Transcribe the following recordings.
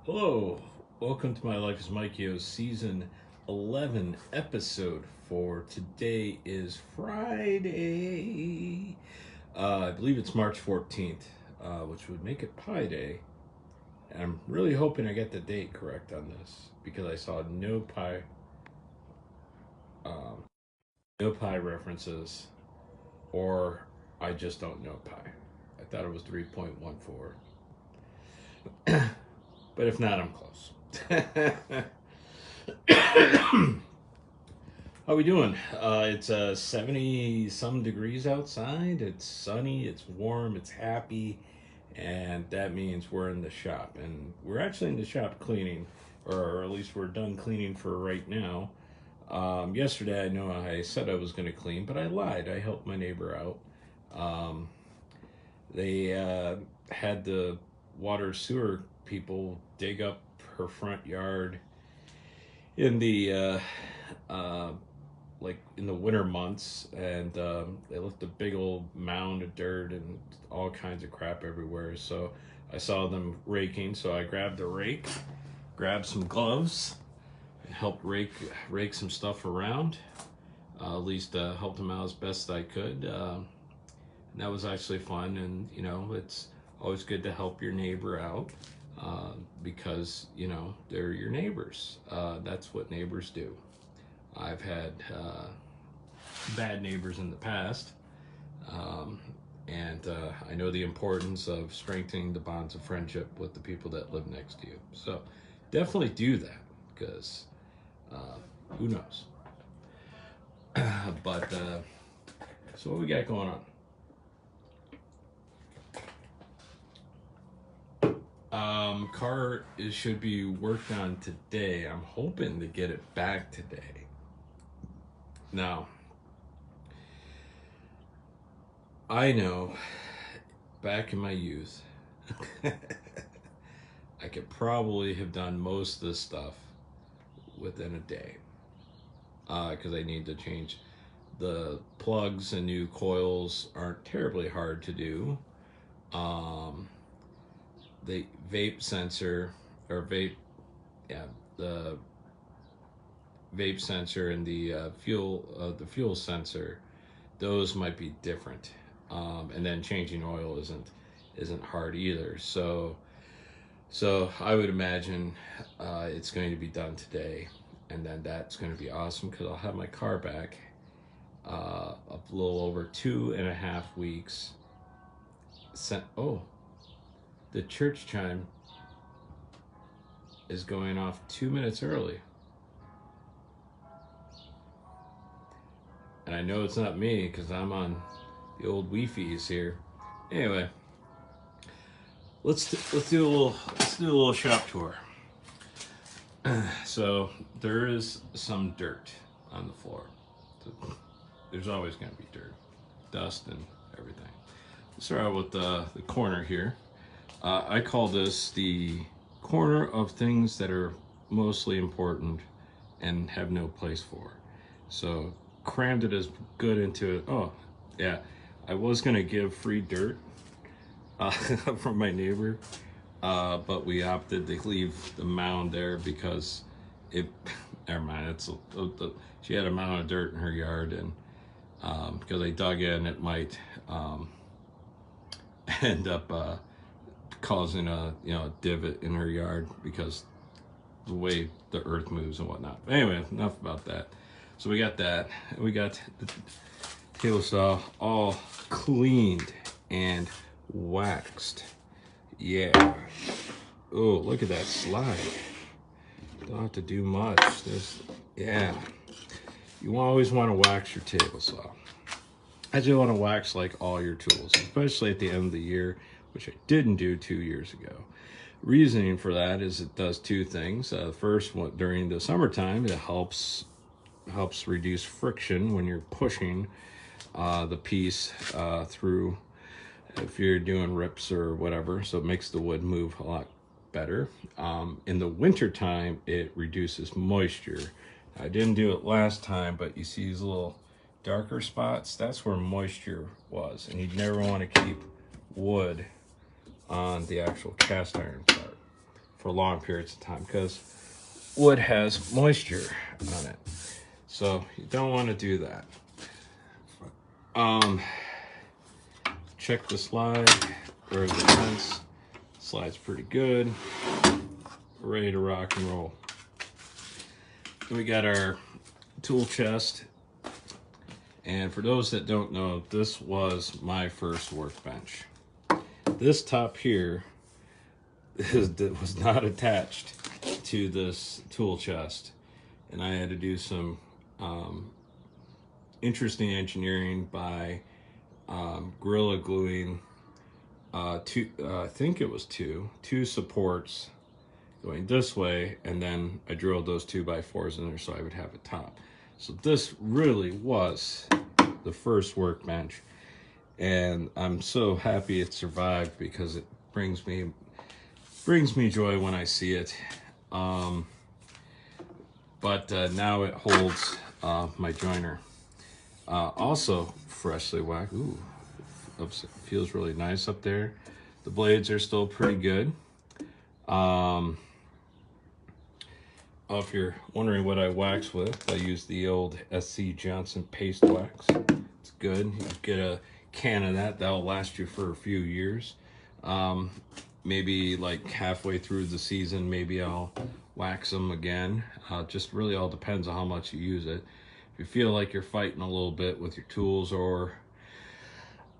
Hello, welcome to My Life is Mikeyo Season 11, Episode 4. Today is Friday. I believe it's March 14th, which would make it Pi Day. And I'm really hoping I get the date correct on this because I saw um, no pi references, or I just don't know pi. I thought it was 3.14, but if not, I'm close. How we doing? It's 70 some degrees outside. It's sunny, it's warm, it's happy, and that means we're in the shop. And we're actually in the shop cleaning, or at least we're done cleaning for right now. Yesterday, I know I said I was going to clean, but I lied. I helped my neighbor out. Um, they had the water sewer people dig up her front yard in the uh, like in the winter months, and they left a big old mound of dirt and all kinds of crap everywhere. So I saw them raking, so I grabbed a rake, grabbed some gloves, and helped rake some stuff around. At least helped them out as best I could. And that was actually fun, and it's always good to help your neighbor out. Because they're your neighbors. That's what neighbors do. I've had bad neighbors in the past, um, and I know the importance of strengthening the bonds of friendship with the people that live next to you. So definitely do that, because who knows? But so what we got going on? Car should be worked on today. I'm hoping to get it back today. Now, I know back in my youth, I could probably have done most of this stuff within a day, because I need to change the plugs, and new coils aren't terribly hard to do. Um, the vape sensor, or vape, yeah, the vape sensor and the fuel sensor, those might be different. And then changing oil isn't hard either. So I would imagine it's going to be done today, and then that's going to be awesome because I'll have my car back a little over 2.5 weeks. Oh, the church chime is going off 2 minutes early. And I know it's not me because I'm on the old Wi-Fi's here. Anyway, let's do a little shop tour. So there is some dirt on the floor. There's always going to be dirt, dust, and everything. Let's start out with the corner here. I call this the corner of things that are mostly important and have no place for. So crammed it as good into it. Oh, yeah. I was going to give free dirt from my neighbor, but we opted to leave the mound there because it, never mind, she had a mound of dirt in her yard, and because I dug in, it might end up causing a divot in her yard because the way the earth moves and whatnot. But anyway, enough about that. So we got that. We got the table saw all cleaned and waxed. Yeah. Oh, look at that slide. Don't have to do much. Yeah. You always want to wax your table saw. I just want to wax like all your tools, especially at the end of the year, which I didn't do 2 years ago. Reasoning for that is it does two things. The first one, during the summertime, it helps reduce friction when you're pushing the piece through, if you're doing rips or whatever, so it makes the wood move a lot better. In the winter time, it reduces moisture. I didn't do it last time, but you see these little darker spots? That's where moisture was, and you'd never want to keep wood on the actual cast iron part. for long periods of time because wood has moisture on it. So you don't want to do that. Check the slide or the fence. Slide's pretty good. We're ready to rock and roll. Then we got our tool chest. And for those that don't know, this was my first workbench. This top here was not attached to this tool chest. And I had to do some interesting engineering by Gorilla gluing I think it was two supports going this way, and then I drilled those 2x4s in there so I would have a top. So this really was the first workbench, and I'm so happy it survived because it brings me joy when I see it. But now it holds my joiner. Also freshly waxed. Ooh, feels really nice up there. The blades are still pretty good. If you're wondering what I wax with, I use the old SC Johnson paste wax. It's good. You get a can of that. That'll last you for a few years. Maybe like halfway through the season, maybe I'll wax them again. Just really all depends on how much you use it. If you feel like you're fighting a little bit with your tools, or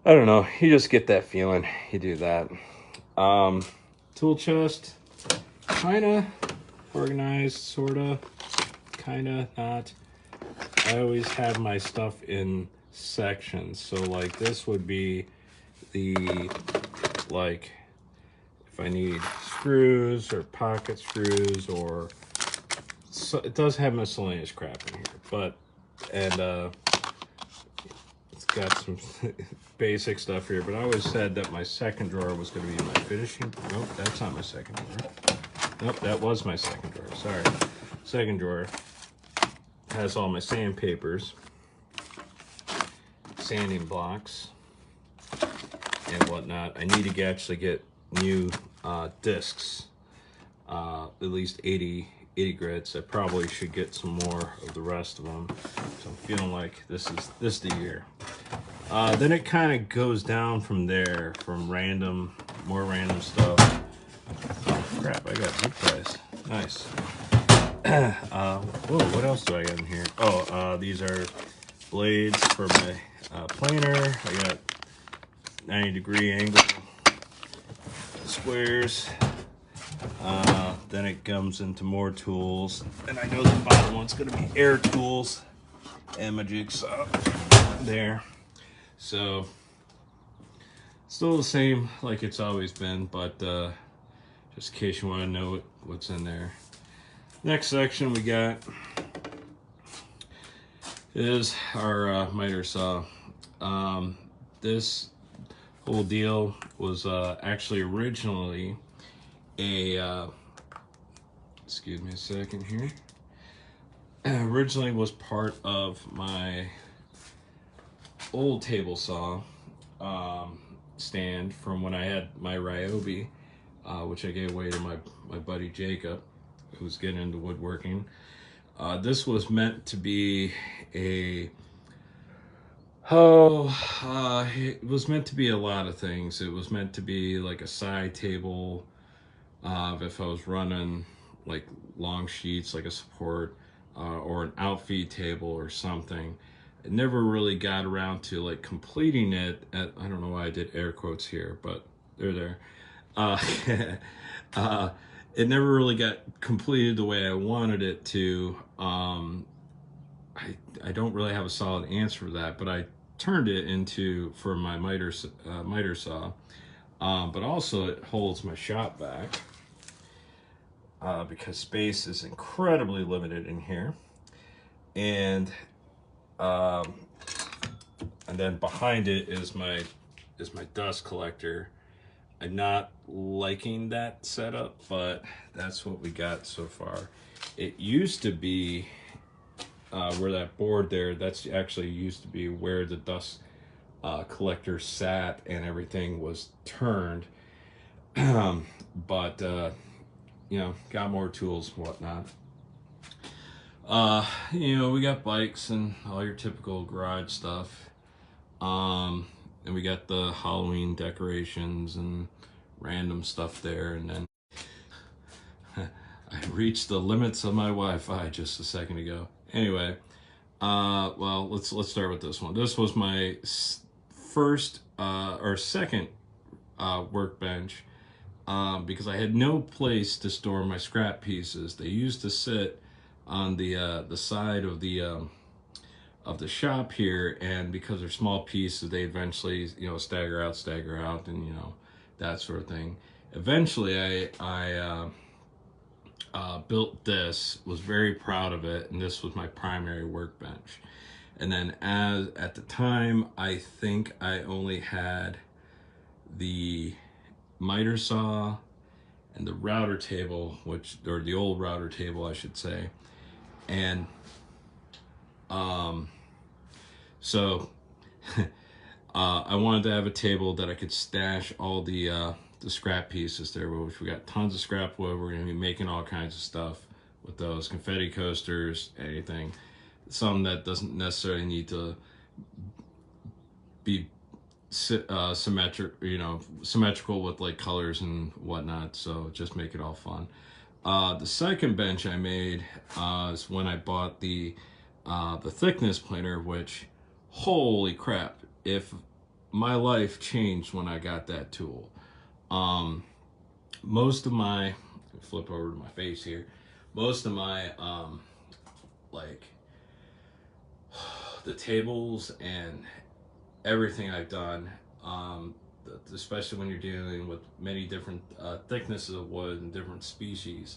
I don't know, you just get that feeling, you do that. Tool chest, kinda organized, sorta, kinda not. I always have my stuff in sections. So like this would be the, like, if I need screws or pocket screws, or so, it does have miscellaneous crap in here, but, and it's got some basic stuff here, but I always said that my second drawer was going to be my finishing. Nope, that's not my second drawer. Nope, that was my second drawer. Sorry. Second drawer has all my sandpapers, sanding blocks, and whatnot. I need to actually get new discs, at least 80 grits. I probably should get some more of the rest of them. So I'm feeling like this is the year. Then it kind of goes down from there, from more random stuff. Oh crap, I got zip ties. Nice. Whoa, what else do I got in here? Oh, these are blades for my planer. I got 90-degree angle squares. Then it comes into more tools, and I know the bottom one's going to be air tools and my jigsaw there. So still the same like it's always been, but just in case you want to know what's in there. Next section we got is our miter saw. This whole deal was actually originally a excuse me a second here. Originally was part of my old table saw stand from when I had my Ryobi, which I gave away to my buddy Jacob, who's getting into woodworking. This was meant to be it was meant to be a lot of things. It was meant to be like a side table, if I was running like long sheets, like a support, or an outfeed table or something. It never really got around to like completing it I don't know why I did air quotes here, but they're there. It never really got completed the way I wanted it to. I don't really have a solid answer for that, but I turned it into, for my miter saw, but also it holds my shop back, because space is incredibly limited in here. And then behind it is my dust collector. I'm not liking that setup, but that's what we got so far. It used to be where that board there, that's actually used to be where the dust collector sat and everything was turned. But you know, got more tools and whatnot. You know, we got bikes and all your typical garage stuff. And we got the Halloween decorations and random stuff there. And then I reached the limits of my Wi-Fi just a second ago. Anyway, well, let's start with this one. This was my first or second workbench, because I had no place to store my scrap pieces. They used to sit on the side of the shop here, and because they're small pieces, they eventually, you know, stagger out, and you know, that sort of thing. Eventually, I built this, was very proud of it, and this was my primary workbench. And then at the time, I think I only had the miter saw and the router table, or the old router table, I should say. And so I wanted to have a table that I could stash all the scrap pieces there, which we got tons of scrap wood. We're gonna be making all kinds of stuff with those confetti coasters, anything. Some that doesn't necessarily need to be symmetrical with like colors and whatnot. So just make it all fun. The second bench I made is when I bought the thickness planer, which, holy crap, if my life changed when I got that tool. Most of my, flip over to my face here, most of my like the tables and everything I've done, especially when you're dealing with many different thicknesses of wood and different species,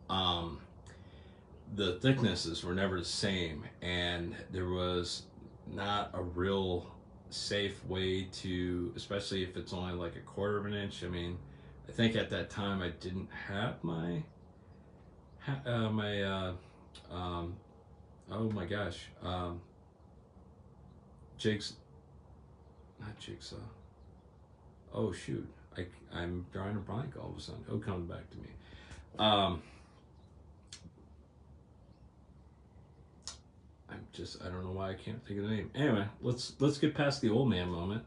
the thicknesses were never the same, and there was not a real safe way to, especially if it's only like 1/4 of an inch. I mean, I think at that time I didn't have my oh my gosh, not jigsaw. Oh shoot, I'm drawing a blank all of a sudden. It'll come back to me. I don't know why I can't think of the name. Anyway, let's get past the old man moment.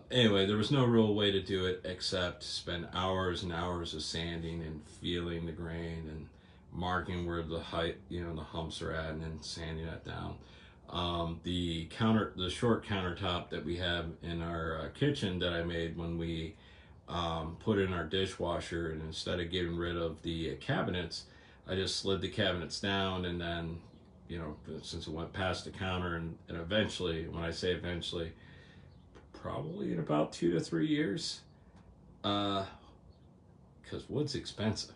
Anyway, there was no real way to do it except spend hours and hours of sanding and feeling the grain and marking where the height, you know, the humps are at, and then sanding that down. The short countertop that we have in our kitchen that I made when we put in our dishwasher, and instead of getting rid of the cabinets, I just slid the cabinets down, and then, you know, since it went past the counter, and eventually, when I say eventually, probably in about 2 to 3 years, because wood's expensive.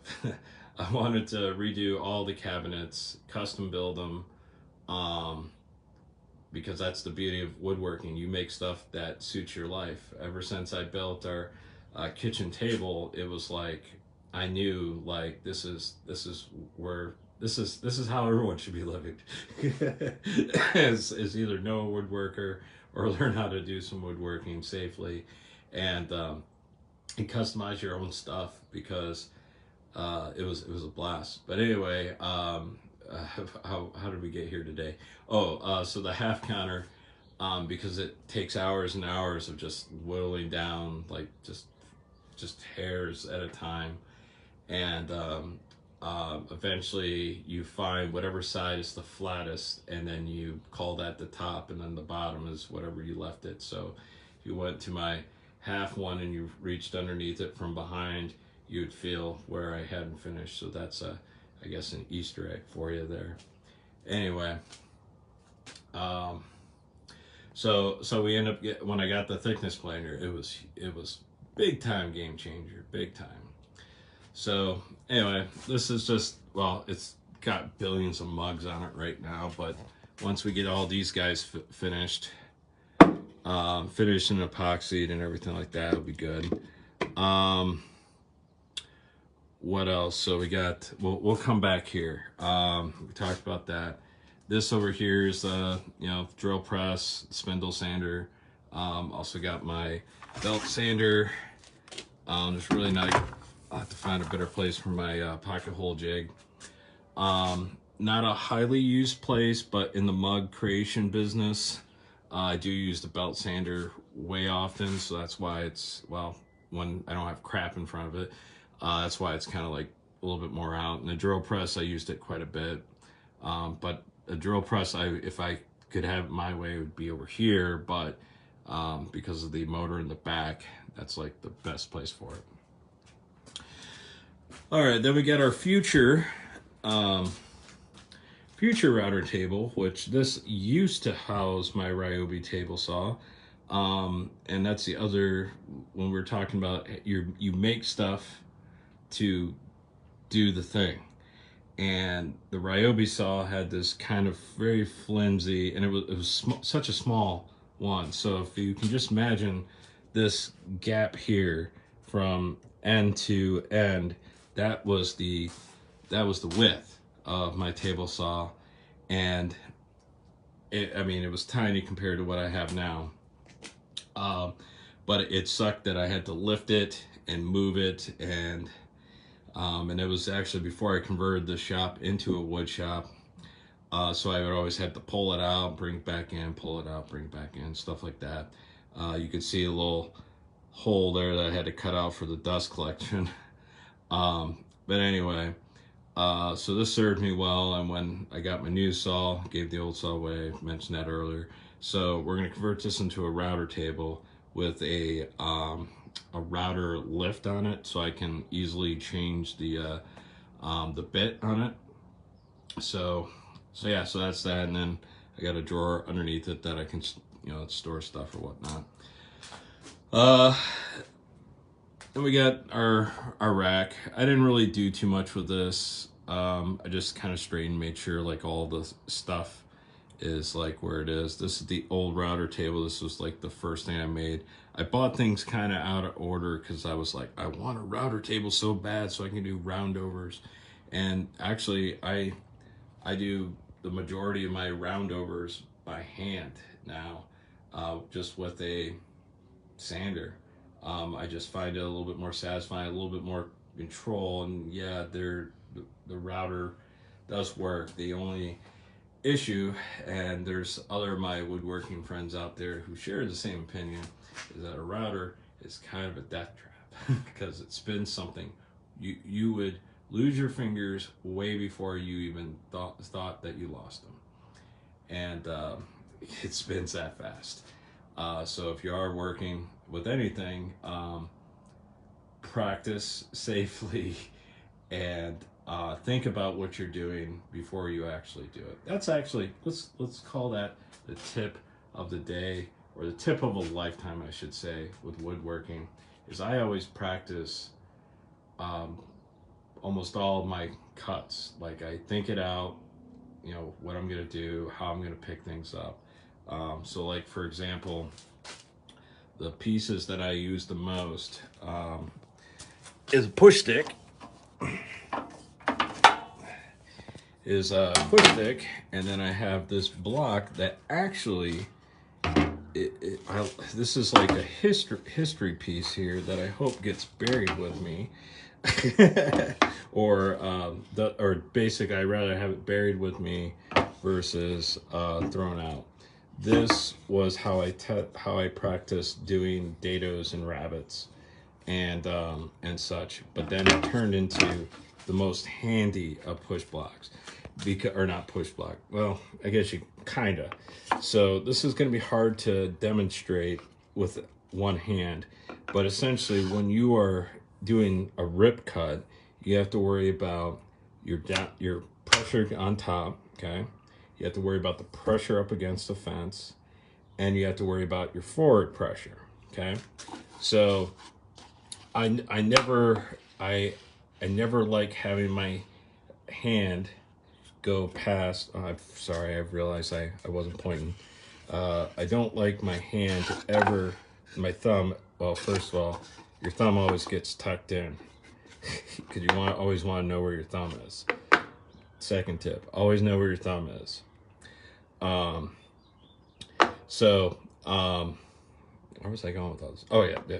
I wanted to redo all the cabinets, custom build them, because that's the beauty of woodworking. You make stuff that suits your life. Ever since I built our kitchen table, it was like I knew, like, this is how everyone should be living. is either know a woodworker or learn how to do some woodworking safely, and customize your own stuff, because it was a blast. But anyway, how did we get here today? So the half counter, because it takes hours and hours of just whittling down, like just hairs at a time, and eventually you find whatever side is the flattest, and then you call that the top, and then the bottom is whatever you left it. So if you went to my half one and you reached underneath it from behind, you would feel where I hadn't finished. So that's I guess an Easter egg for you there. Anyway, so we end up when I got the thickness planer, it was big time game changer, big time. So anyway, this is just, well, it's got billions of mugs on it right now, but once we get all these guys finished and epoxied and everything like that, it'll be good. What else? So we got, we'll come back here. We talked about that. This over here is the, you know, drill press, spindle sander. Also got my belt sander. There's really not, I'll have to find a better place for my pocket hole jig. Not a highly used place, but in the mug creation business, I do use the belt sander way often, so that's why it's, well, when I don't have crap in front of it, that's why it's kind of like a little bit more out. And the drill press, I used it quite a bit. But a drill press, if I could have it my way, it would be over here, but because of the motor in the back, that's like the best place for it. All right, then we got our future router table, which this used to house my Ryobi table saw. And that's the other, when we're talking about you make stuff to do the thing. And the Ryobi saw had this kind of very flimsy, and it was such a small one. So if you can just imagine this gap here from end to end, that was the width of my table saw, and I mean, it was tiny compared to what I have now. But it sucked that I had to lift it and move it, and it was actually before I converted the shop into a wood shop. So I would always have to pull it out, bring it back in, pull it out, bring it back in, stuff like that. You could see a little hole there that I had to cut out for the dust collection. But anyway, so this served me well, and when I got my new saw, gave the old saw away, mentioned that earlier. So we're gonna convert this into a router table with a router lift on it, so I can easily change the bit on it. So yeah, so that's that, and then I got a drawer underneath it that I can, you know, store stuff or whatnot. Then we got our rack. I didn't really do too much with this. I just kind of straightened, made sure like all the stuff is like where it is. This is the old router table. This was like the first thing I made. I bought things kind of out of order because I was like, I want a router table so bad so I can do roundovers. And actually, I do the majority of my roundovers by hand now, just with a sander. I just find it a little bit more satisfying, a little bit more control, and yeah, the router does work. The only issue, and there's other of my woodworking friends out there who share the same opinion, is that a router is kind of a death trap because it spins something. You would lose your fingers way before you even thought that you lost them, and it spins that fast. So if you are working with anything, practice safely and think about what you're doing before you actually do it. That's actually, let's call that the tip of the day, or the tip of a lifetime, I should say, with woodworking, is I always practice almost all of my cuts. Like I think it out, you know, what I'm gonna do, how I'm gonna pick things up. So like, for example, the pieces that I use the most is a push stick. And then I have this block that actually, this is like a history piece here that I hope gets buried with me. or basic, I'd rather have it buried with me versus thrown out. This was how I practiced doing dados and rabbits and such, but then it turned into the most handy of push blocks, or not push block. Well, I guess you kinda. So this is going to be hard to demonstrate with one hand, but essentially, when you are doing a rip cut, you have to worry about your pressure on top. Okay. You have to worry about the pressure up against the fence, and you have to worry about your forward pressure, okay? So I never like having my hand go past, I'm sorry, I realized I wasn't pointing. I don't like my hand to ever, my thumb, well, first of all, your thumb always gets tucked in because you always want to know where your thumb is. Second tip, always know where your thumb is. Where was I going with all this? Oh yeah, yeah.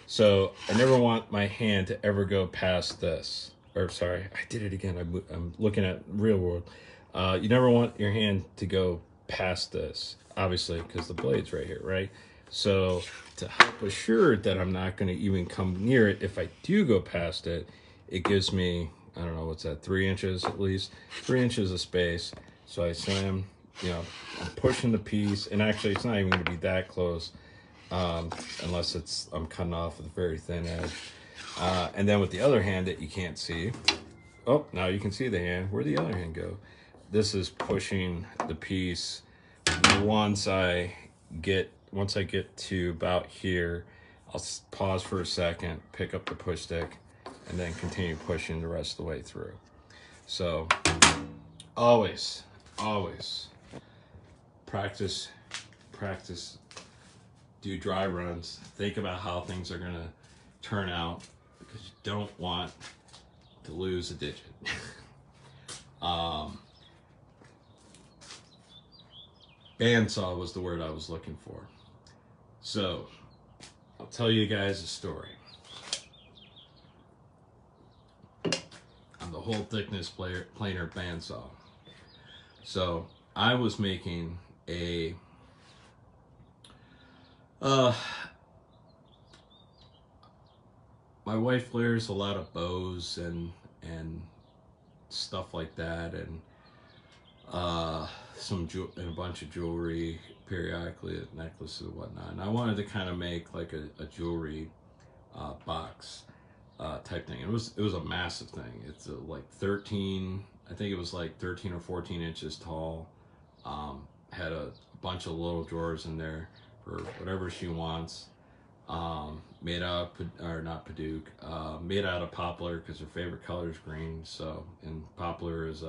So I never want my hand to ever go past this. Or sorry, I did it again. I'm looking at real world. You never want your hand to go past this, obviously, because the blade's right here, right? So to help assure that I'm not going to even come near it, if I do go past it, it gives me, I don't know, what's that, 3 inches at least, 3 inches of space. So I slam, you know, I'm pushing the piece, and actually it's not even going to be that close, unless I'm cutting off with a very thin edge. And then with the other hand that you can't see, oh, now you can see the hand. Where'd the other hand go? This is pushing the piece. Once I get to about here, I'll pause for a second, pick up the push stick, and then continue pushing the rest of the way through. So always practice, do dry runs, think about how things are gonna turn out, because you don't want to lose a digit. Bandsaw was the word I was looking for. So I'll tell you guys a story. On the whole thickness planer bandsaw. So I was making a my wife wears a lot of bows and stuff like that, and a bunch of jewelry periodically, necklaces and whatnot. And I wanted to kind of make like a jewelry box type thing. It was a massive thing. It's like 13, I think it was like 13 or 14 inches tall. Had a bunch of little drawers in there for whatever she wants. Made out of, or not Paduke, made out of poplar, because her favorite color is green. So, and poplar is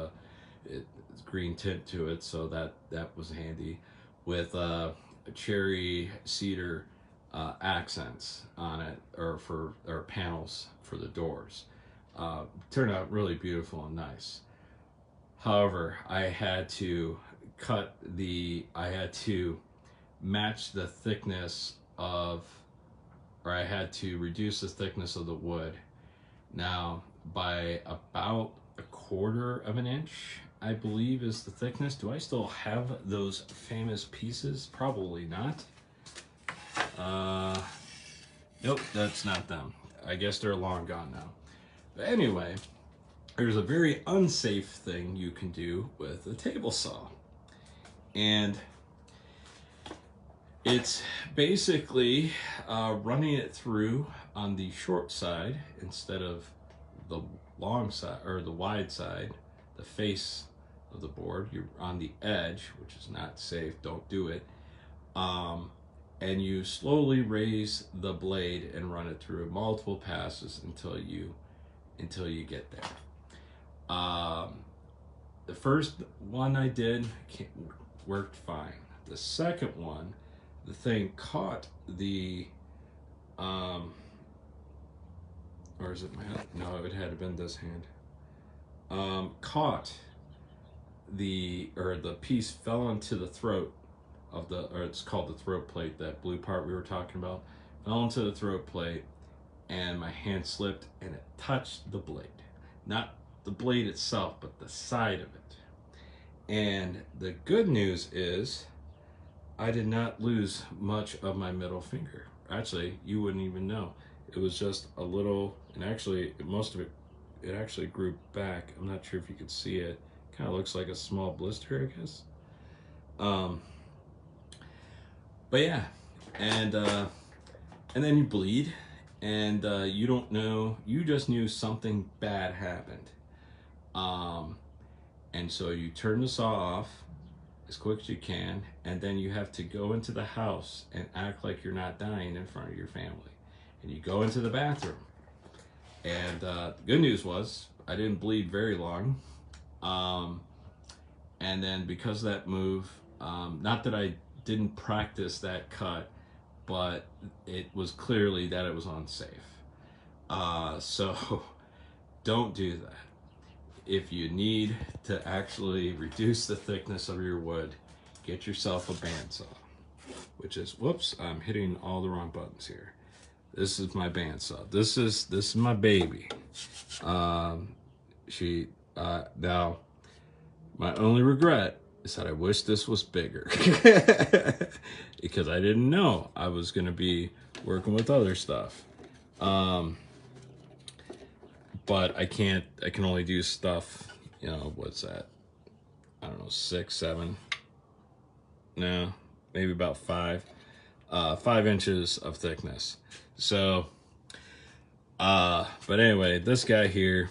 it's green tint to it, so that was handy, with a cherry cedar accents on it, or panels for the doors. Turned out really beautiful and nice. However, I had to match the thickness of, or I had to reduce the thickness of the wood. Now, by about 1/4 of an inch, I believe, is the thickness. Do I still have those famous pieces? Probably not. Nope, that's not them. I guess they're long gone now. But anyway, there's a very unsafe thing you can do with a table saw. And it's basically running it through on the short side instead of the long side, or the wide side, the face of the board. You're on the edge, which is not safe. Don't do it. And you slowly raise the blade and run it through multiple passes until you get there. The first one I did worked fine. The second one, the thing caught the or is it my hand? No, it had been this hand. Caught the piece fell into the throat of or it's called the throat plate, that blue part we were talking about, fell into the throat plate, and my hand slipped and it touched the blade. Not the blade itself, but the side of it. And the good news is I did not lose much of my middle finger. Actually, you wouldn't even know. It was just a little, and actually most of it actually grew back. I'm not sure if you could see it. Kind of looks like a small blister, I guess. But yeah, and then you bleed, and you don't know. You just knew something bad happened. And so you turn the saw off as quick as you can, and then you have to go into the house and act like you're not dying in front of your family. And you go into the bathroom. And the good news was I didn't bleed very long. And then because of that move, not that I didn't practice that cut, but it was clearly that it was unsafe. So don't do that. If you need to actually reduce the thickness of your wood, get yourself a bandsaw. which is, whoops, I'm hitting all the wrong buttons here. This is my bandsaw. This is my baby. She now my only regret is that I wish this was bigger because I didn't know I was gonna be working with other stuff. But I can only do stuff, you know, what's that? I don't know, 6, 7. No, maybe about 5. 5 inches of thickness. So, but anyway, this guy here,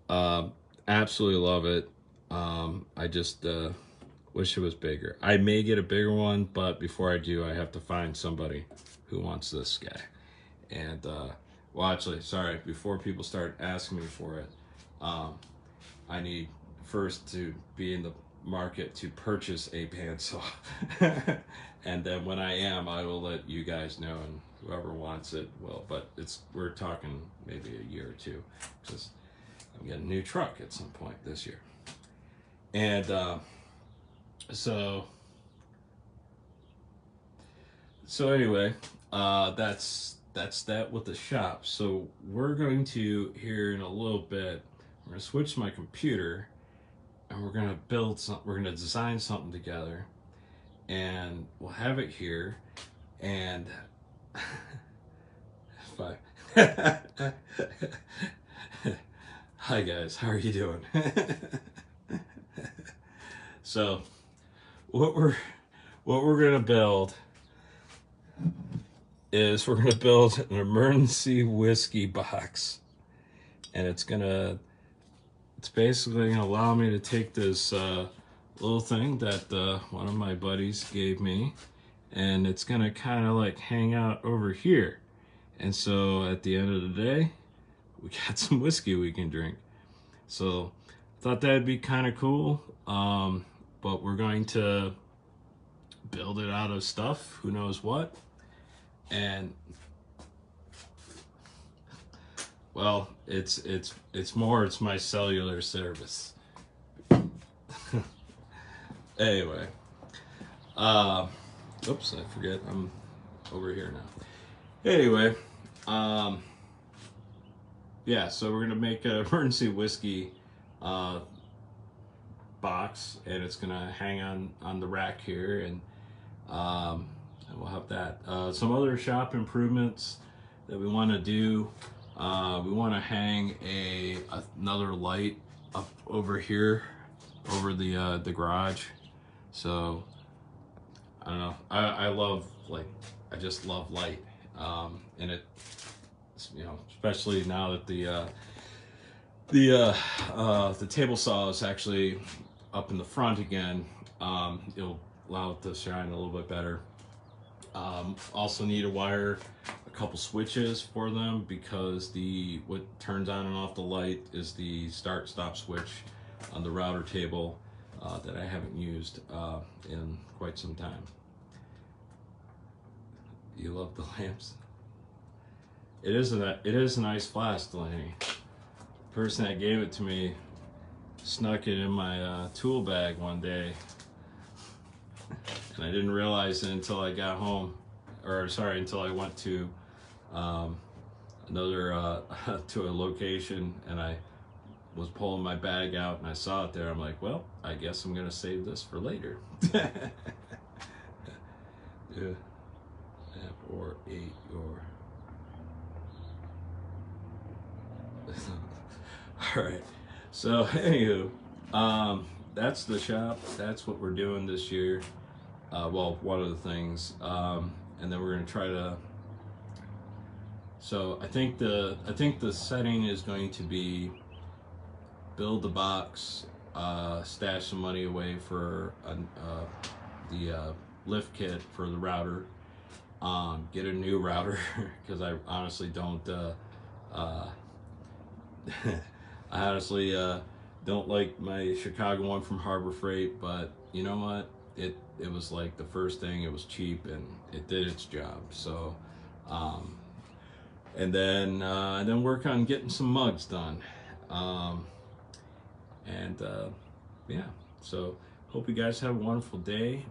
absolutely love it. I just wish it was bigger. I may get a bigger one, but before I do, I have to find somebody who wants this guy. And well, actually, sorry, before people start asking me for it, I need first to be in the market to purchase a bandsaw. And then when I am, I will let you guys know, and whoever wants it will. But we're talking maybe a year or two, because I'm getting a new truck at some point this year. And so anyway, that's that with the shop. So we're going to, here in a little bit, we're gonna switch my computer, and we're gonna build some, we're gonna design something together, and we'll have it here. And bye. Hi guys, how are you doing? So what we're gonna build is, we're gonna build an emergency whiskey box, and it's basically gonna allow me to take this little thing that one of my buddies gave me, and it's gonna kind of like hang out over here. And so at the end of the day, we got some whiskey we can drink. So I thought that'd be kind of cool. But we're going to build it out of stuff, who knows what. And well, it's my cellular service. Anyway, oops, I forget I'm over here now. Anyway, yeah, so we're gonna make an emergency whiskey box, and it's gonna hang on the rack here, and we'll have that. Some other shop improvements that we want to do. We want to hang another light up over here, over the garage. So I don't know. I love, like, I just love light, and it, you know, especially now that the table saw is actually up in the front again. It'll allow it to shine a little bit better. Also need to wire a couple switches for them, because what turns on and off the light is the start stop switch on the router table that I haven't used in quite some time. You love the lamps? It is a nice flask, Delaney. The person that gave it to me snuck it in my tool bag one day, and I didn't realize it until I got home, or sorry, until I went to another to a location, and I was pulling my bag out and I saw it there. I'm like, well, I guess I'm gonna save this for later. Yeah. Or 8 or all right. So anywho, that's the shop. That's what we're doing this year. Well, one of the things, and then we're gonna try to. So I think the setting is going to be build the box, stash some money away for the lift kit for the router, get a new router because I honestly don't. I honestly don't like my Chicago one from Harbor Freight, but you know what? It was like the first thing. It was cheap and it did its job. So, and then work on getting some mugs done. Yeah. So hope you guys have a wonderful day.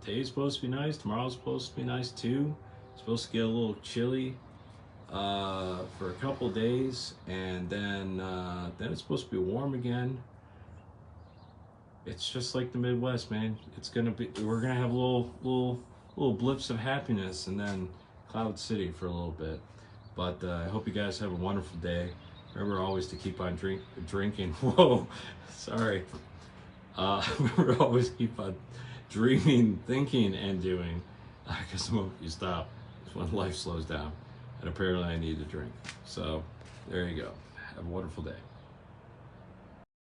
Today's supposed to be nice. Tomorrow's supposed to be nice too. It's supposed to get a little chilly for a couple days, and then it's supposed to be warm again. It's just like the Midwest, man. We're gonna have little blips of happiness, and then Cloud City for a little bit. But I hope you guys have a wonderful day. Remember always to keep on drinking. Whoa, sorry. Remember always keep on dreaming, thinking, and doing. Because the moment you stop is when life slows down. And apparently I need to drink. So there you go. Have a wonderful day.